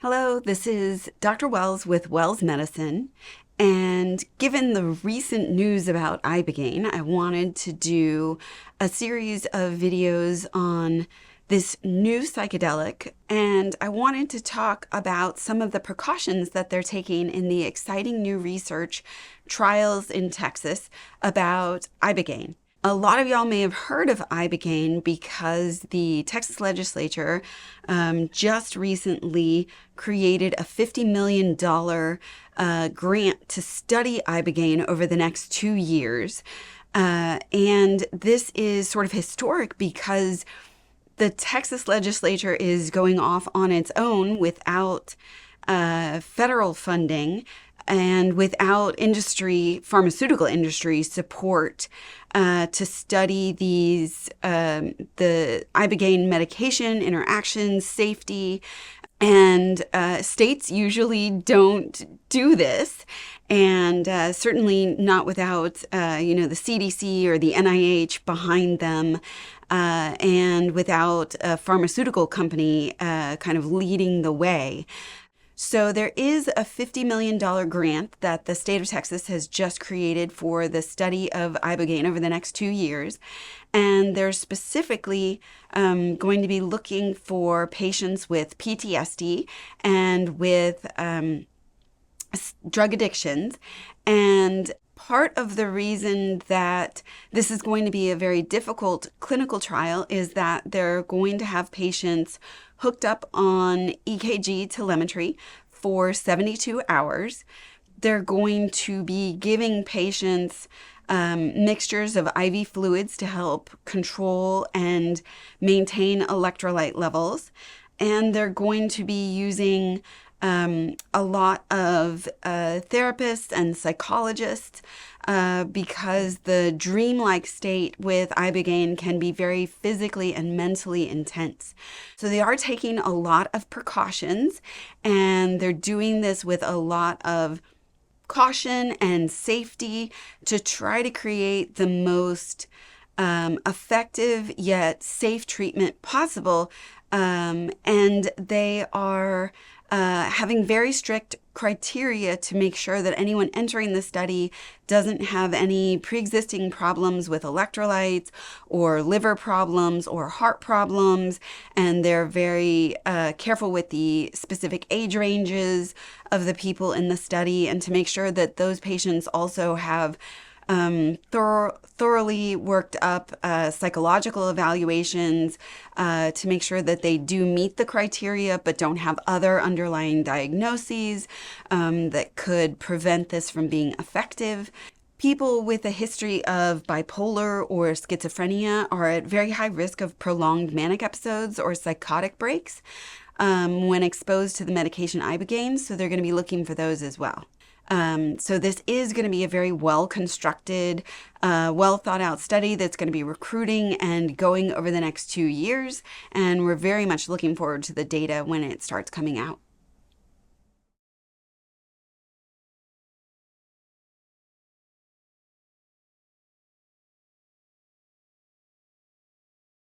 Hello, this is Dr. Wells with Wells Medicine. And given the recent news about Ibogaine, I wanted to do a series of videos on this new psychedelic. And I wanted to talk about some of the precautions that they're taking in the exciting new research trials in Texas about Ibogaine. A lot of y'all may have heard of Ibogaine because the Texas legislature just recently created a $50 million grant to study Ibogaine over the next 2 years. And this is sort of historic because the Texas legislature is going off on its own without federal funding and without pharmaceutical industry support to study these, the Ibogaine medication interactions, safety, and states usually don't do this, and certainly not without, the CDC or the NIH behind them, and without a pharmaceutical company kind of leading the way. So there is a $50 million grant that the state of Texas has just created for the study of Ibogaine over the next 2 years. And they're specifically going to be looking for patients with PTSD and with drug addictions. And part of the reason that this is going to be a very difficult clinical trial is that they're going to have patients hooked up on EKG telemetry for 72 hours. They're going to be giving patients mixtures of IV fluids to help control and maintain electrolyte levels. And they're going to be using a lot of therapists and psychologists because the dreamlike state with Ibogaine can be very physically and mentally intense. So they are taking a lot of precautions, and they're doing this with a lot of caution and safety to try to create the most effective yet safe treatment possible. And they are having very strict criteria to make sure that anyone entering the study doesn't have any pre-existing problems with electrolytes or liver problems or heart problems. And they're very careful with the specific age ranges of the people in the study, and to make sure that those patients also have thoroughly worked up psychological evaluations to make sure that they do meet the criteria but don't have other underlying diagnoses that could prevent this from being effective. People with a history of bipolar or schizophrenia are at very high risk of prolonged manic episodes or psychotic breaks when exposed to the medication Ibogaine, so they're going to be looking for those as well. So this is going to be a very well-constructed, well-thought-out study that's going to be recruiting and going over the next 2 years, and we're very much looking forward to the data when it starts coming out.